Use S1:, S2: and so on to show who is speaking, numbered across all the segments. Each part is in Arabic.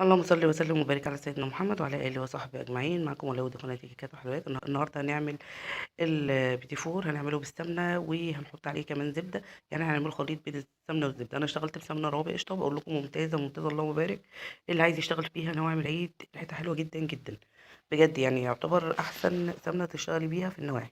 S1: اللهم صل وسلم وبارك على سيدنا محمد وعلى اله وصحبه اجمعين. معكم ولود قناه كيكات وحلويات. النهارده هنعمل البيتي فور، هنعمله بالسمنه وهنحط عليه كمان زبده. يعني هنعمل خليط بين السمنه والزبده. انا اشتغلت بسمنه روابق قشطه، بقول لكم ممتازه ممتازه اللهم بارك. اللي عايز يشتغل بيها نواعم العيد ريحتها حلوه جدا جدا بجد، يعني يعتبر احسن سمنه تشتغلي بيها في النواعم.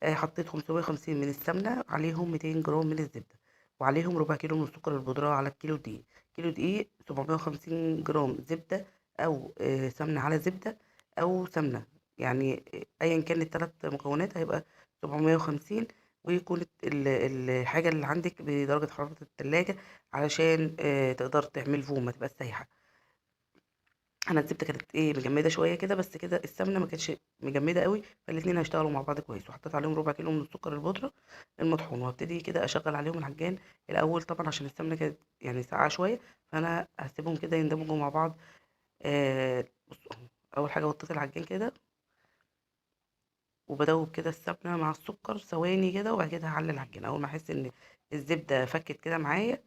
S1: حطيت 550 من السمنة، عليهم 200 جرام من الزبدة، وعليهم ربع كيلو من السكر البودرة على الكيلو دقيق. كيلو دقيق 750 جرام زبدة، أو سمنة على زبدة أو سمنة. يعني أيا كان الثلاث مكونات هيبقى 750. ويكون الحاجة اللي عندك بدرجة حرارة التلاجة علشان تقدر تعمل فوم ما تبقاش سايحة. انا الزبده كانت مجمده شويه كده، بس كده السمنه ما كانتش مجمده قوي، فالاتنين هيشتغلوا مع بعض كويس. وحطيت عليهم ربع كيلو من السكر البودره المطحون، وهبتدي كده اشغل عليهم العجان الاول، طبعا عشان السمنه كانت يعني ساقعه شويه، فانا هسيبهم كده يندمجوا مع بعض. بصوا أهو. اول حاجه وطيت العجان كده، وبدوب كده السمنه مع السكر ثواني كده، وبعد كده هعلي العجان اول ما احس ان الزبده فكت كده معايا.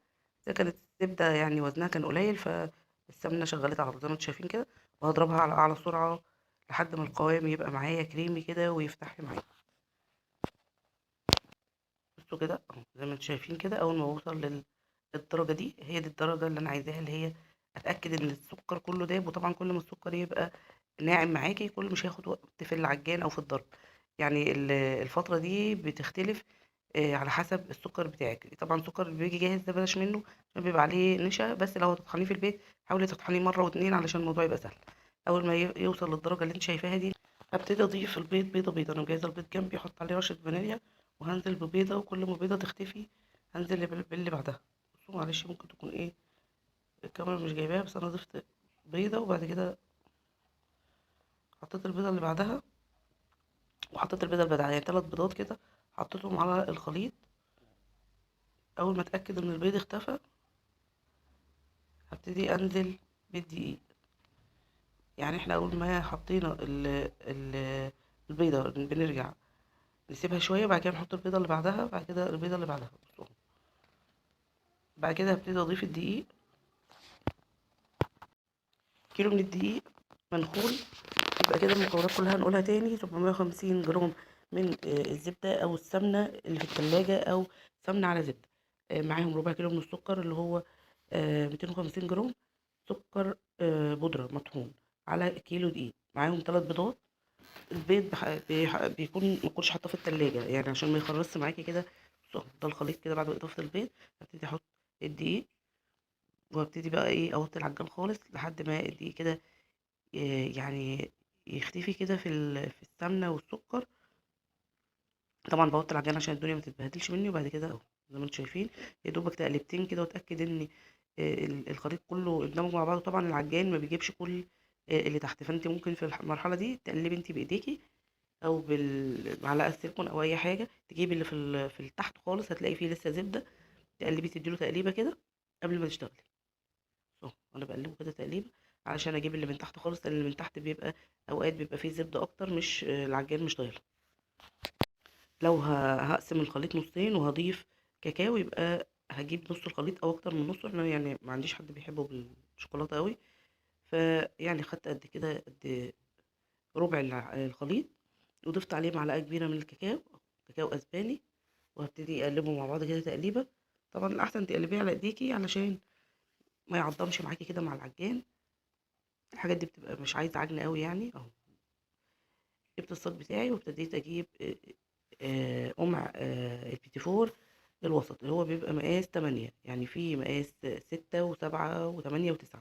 S1: ده كانت الزبدة يعني وزنها كان قليل، فالسمنة شغلت على طول زي ما انتوا شايفين كده. وهضربها على أعلى سرعة لحد ما القوام يبقى معايا كريمي كده ويفتح لي معايا. بصوا كده اهو، زي ما انتوا شايفين كده. أول ما أوصل للدرجة دي، هي دي الدرجة اللي أنا عايزاها، اللي هي أتأكد إن السكر كله داب. وطبعا كل ما السكر يبقى ناعم معاكي، كل مش هياخد وقت في العجان أو في الضرب. يعني الفترة دي بتختلف على حسب السكر بتاعك. طبعا السكر اللي بيجي جاهز ده بلاش منه، عشان بيبقى عليه نشا. بس لو هتطحنيه في البيت حاولي تطحنيه مره واتنين علشان الموضوع يبقى سهل. اول ما يوصل للدرجه اللي انت شايفاها دي، هبتدي اضيف البيض بيضه بيضه. انا مجهزه البيض جنبي، احط عليه رشه فانيليا، وهنزل ببيضه، وكل ما بيضه تختفي هنزل باللي بعدها. بصوا معلش، ممكن تكون الكاميرا مش جايباها، بس انا ضفت بيضه وبعد كده حطيت البيضه اللي بعدها، وحطيت البيضه اللي بعدها، يعني 3 بيضات كده حطيتهم على الخليط. اول ما اتاكد ان البيض اختفى، هبتدي انزل بالدقيق. يعني احنا اول ما حطينا البيضه بنرجع نسيبها شويه، بعد كده نحط البيضه اللي بعدها، بعد كده البيضه اللي بعدها. بصوا، بعد كده هبتدي اضيف الدقيق. كيلو من الدقيق منخول. يبقى كده المكونات كلها هنقولها تاني: 750 جرام من الزبده او السمنه اللي في التلاجة، او سمنه على زبده. معاهم ربع كيلو من السكر اللي هو 250 جرام سكر بودرة مطحون على كيلو دقيق. معاهم 3 بيضات. البيض بيكون ما كنتش حاطاه في التلاجة، يعني عشان ما يخرصش معاكي كده. بصوا، ده الخليط كده. بعد ما اضافه البيض هبتدي احط الدقيق، وابتدي بقى اوطي العجان خالص لحد ما الدقيق كده يعني يختفي كده في السمنة والسكر. طبعا بوطي العجان عشان الدنيا ما تتبهدلش مني. وبعد كده اهو، زي ما انتم شايفين، يا دوبك تقلبتين كده، واتاكد ان الخليط كله اندمج مع بعضه. طبعا العجان ما بيجيبش كل اللي تحت، فانت ممكن في المرحله دي تقلبي انت بايديكي او بالمعلقه السيليكون او اي حاجه، تجيبي اللي في التحت خالص، هتلاقي فيه لسه زبده، تقلبي تديله تقليبه كده قبل ما تشتغلي. اهو انا بقلبه كده تقليبه علشان اجيب اللي من تحت خالص، لان اللي من تحت بيبقى اوقات بيبقى فيه زبده اكتر، مش العجان مش طايله. لو هقسم الخليط نصين وهضيف كاكاو، يبقى هجيب نص الخليط او اكتر من نصه. احنا يعني ما عنديش حد بيحبه بالشوكولاته قوي، فيعني خدت قد كده، قد ربع الخليط، وضفت عليه معلقه كبيره من الكاكاو، كاكاو اسباني. وهبتدي اقلبه مع بعض كده تقليبه. طبعا الاحسن تقلبيه على ايديكي علشان ما يعضمش معاكي كده مع العجان. الحاجات دي بتبقى مش عايزه عجن قوي يعني. اهو جبت الصاج بتاعي، وابتديت اجيب قمع البيتي فور الوسط، اللي هو بيبقى مقاس 8. يعني في مقاس 6 و7 و8 و9.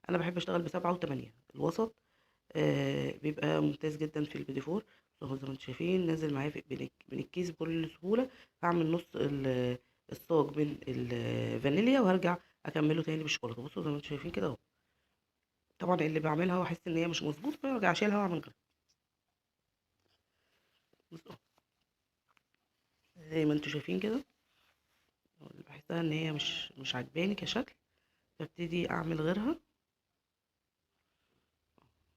S1: انا بحب اشتغل ب7 و8. الوسط بيبقى ممتاز جدا في البيتي فور. زي ما انتم شايفين نازل معايا من الكيس بكل سهوله. هعمل نص الصاج من الفانيليا، وهرجع اكمله تاني بالشوكولاته. بصوا زي ما انتم شايفين كده اهو. طبعا اللي بعملها واحس ان هي مش مظبوط، برجع اشيلها واعمل غيرها. بصوا زي ما انتم شايفين كده، بحسها ان هي مش عجباني كشكل، ببتدي اعمل غيرها.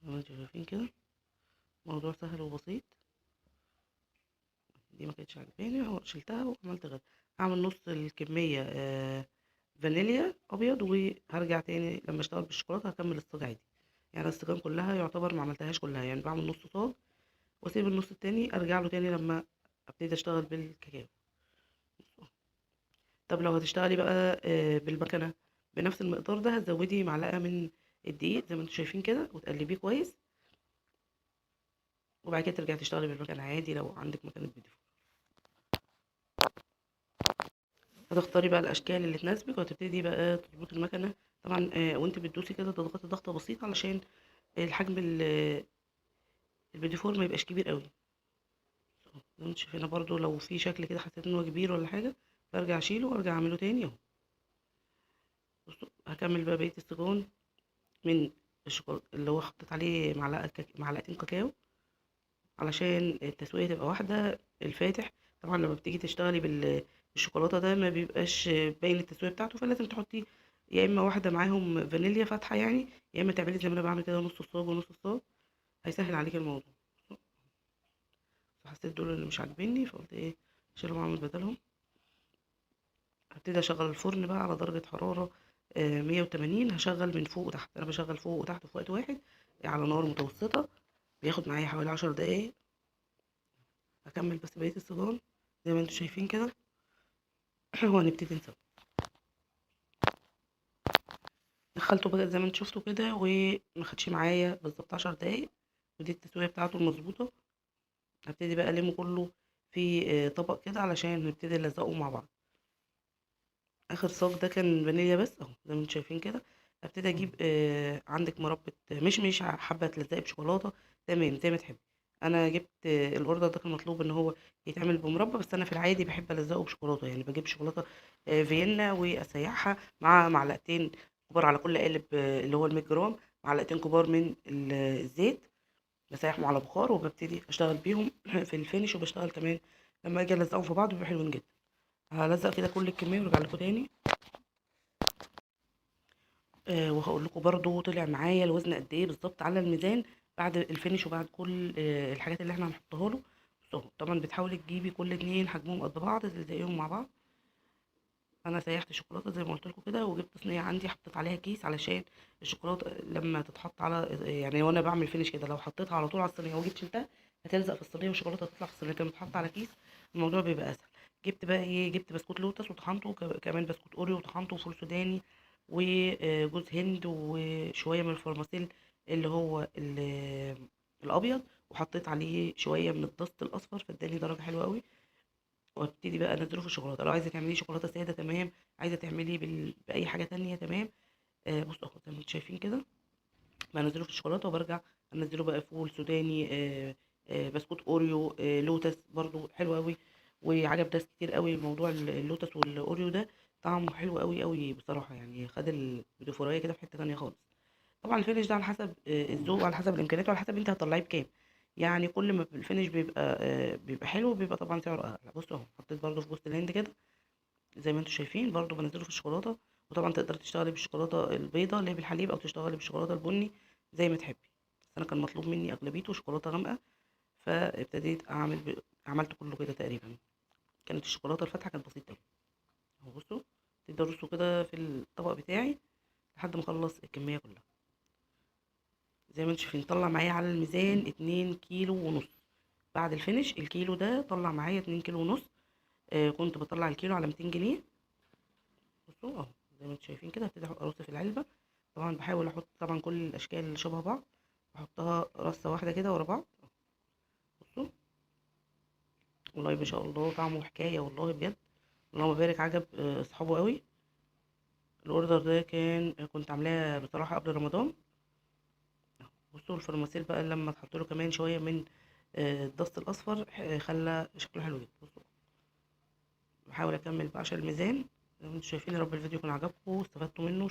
S1: زي ما انتم شايفين كده، موضوع سهل وبسيط. دي ما كانتش عجباني، شلتها وعملت غيرها. اعمل نص الكميه فانيليا ابيض، وهرجع تاني لما اشتغل بالشوكولاته هكمل الصاج عادي. يعني الصاجين كلها يعتبر ما عملتهاش كلها، يعني بعمل نص صاج واسيب النص التاني ارجع له تاني لما ابتدي اشتغل بالكاكاو. طب لو هتشتغلي بقى بالمكنه بنفس المقدار ده، هتزودي معلقه من الدقيق زي ما انتم شايفين كده وتقلبيه كويس، وبعد كده ترجعي تشتغلي بالمكنه عادي لو عندك مكنه فيديو. هتختاري بقى الاشكال اللي تناسبك وهتبتدي بقى تظبطي المكنه. طبعا وانت بتدوسي كده تضغطي ضغطه بسيطه علشان الحجم الفيديو ما يبقاش كبير قوي. زي ما انتوا شايفين برضو لو في شكل كده حسيت ان هو كبير ولا حاجه، برجع اشيله وارجع اعمله تاني اهو. بصوا هكمل بقى بقيه السيجون من الشوكولاته اللي هو حطيت عليه معلقتين كاكاو علشان التسويه تبقى واحده. الفاتح طبعا لما بتيجي تشتغلي بالشوكولاته ده ما بيبقاش باين التسويه بتاعته، فلازم تحطي يا اما واحده معاهم فانيليا فاتحه يعني، يا اما تعملي زي ما انا بعمل كده نص الصاج ونص الصاج، هيسهل عليك الموضوع. حسيت دول اللي مش عاجبيني فقلت ايه اشيلهم واعمل بدلهم. هبتدي اشغل الفرن بقى على درجة حرارة 180. هشغل من فوق وتحت، انا بشغل فوق وتحت في وقت واحد على نار متوسطة، بياخد معايا حوالي 10 دقايق. هكمل بس بقية الصيدان زي ما انتم شايفين كده وهنبتدي نسوي. دخلته بقى زي ما انتم شفتوا كده وما خدش معايا بالظبط 10 دقايق، ودي التسوية بتاعته المظبوطة. هبتدي بقى ألمه كله في طبق كده علشان نبتدي نلزقه مع بعض. اخر صاج ده كان فانيليا بس اهو زي ما انتم شايفين كده. ابتدي اجيب عندك مربى مش حابه تلزقي بشوكولاته، تمام زي ما تحبي. انا جبت الاوردر ده كان مطلوب ان هو يتعمل بمربى، بس انا في العادي بحب الزقه بشوكولاته، يعني بجيب شوكولاته فيينا واسيحها مع معلقتين كبار على كل قالب اللي هو ال 100 جرام، معلقتين كبار من الزيت، بسيحهم على بخار وببتدي اشتغل بيهم في الفينش، وبشتغل كمان لما اجي الزقهم في بعض بيبقوا حلوين جدا. هلزق كده كل الكميه وارجع لكم تاني. وهقول لكم برضو طلع معايا الوزن قد ايه بالظبط على الميزان بعد الفينش وبعد كل الحاجات اللي احنا هنحطها له. بصوا طبعا بتحاولي تجيبي كل اتنين حجمهم قد بعض تلزقيهم مع بعض. انا سيحت شوكولاته زي ما قلت لكم كده، وجبت صينيه عندي حطيت عليها كيس علشان الشوكولاته لما تتحط على يعني وانا بعمل فينش كده لو حطيتها على طول على الصينيه وجيت شلتها هتلزق في الصينيه والشوكولاته هتطلع في الصينيه، لما تتحط على كيس الموضوع بيبقى اسهل. جبت بقى ايه، جبت بسكوت لوتس وطحنته، كمان بسكوت اوريو وطحنته، وفول سوداني وجوز هند وشويه من الفرماسيل اللي هو الابيض، وحطيت عليه شويه من الدست الاصفر فاداني درجه حلوه قوي. وابتدي بقى انزله في الشوكولاته، لو عايزه تعمليه شوكولاته ساده تمام، عايزه تعمليه باي حاجه تانية تمام. بصوا اهو زي ما انتم شايفين كده بنزله في الشوكولاته، وبرجع انزله بقى فول سوداني بسكوت اوريو لوتس برضو حلو قوي. وعجب ناس كتير قوي موضوع اللوتس والاوريو ده، طعمه حلو قوي قوي بصراحه، يعني خد البيدوفوريه كده في حته تانية خالص. طبعا الفينش ده على حسب الذوق وعلى حسب الامكانيات وعلى حسب انت هتطلعيه بكام. يعني كل ما الفينش بيبقى حلو بيبقى طبعا سعره اغلى. بصوا اهو حطيت برضو في جوز الهند كده زي ما انتم شايفين، برضو بنزله في الشوكولاته. وطبعا تقدري تشتغلي بالشوكولاته البيضاء اللي هي بالحليب او تشتغلي بالشوكولاته البني زي ما تحبي. بس انا كان مطلوب مني اغلبيته شوكولاته غامقه، فابتديت عملت كله كده تقريبا. كانت الشوكولاته الفاتحه كانت بسيطه قوي اهو. بصوا تقدروا ترصوا كده في الطبق بتاعي لحد ما اخلص الكميه كلها. زي ما انتم شايفين طلع معايا على الميزان 2 كيلو ونص. بعد الفينش الكيلو ده طلع معايا 2 كيلو ونص. كنت بطلع الكيلو على 200 جنيه. بصوا اهو زي ما انتم شايفين كده هبتدي ارص في العلبه. طبعا بحاول احط طبعا كل الاشكال اللي شبه بعض بحطها رصه واحده كده ورا بعض. بصوا والله ما شاء الله طعمه حكايه والله بجد، اللهم بارك عجب اصحابه قوي. الاوردر ده كنت عاملاه بصراحه قبل رمضان. بصوا الفرماسيل بقى لما تحط له كمان شويه من الدست الاصفر خلى شكله حلو جدا. بصوا بحاول اكمل بقى عشان الميزان. زي ما انتم شايفين يا رب الفيديو يكون عجبكم واستفدتوا منه.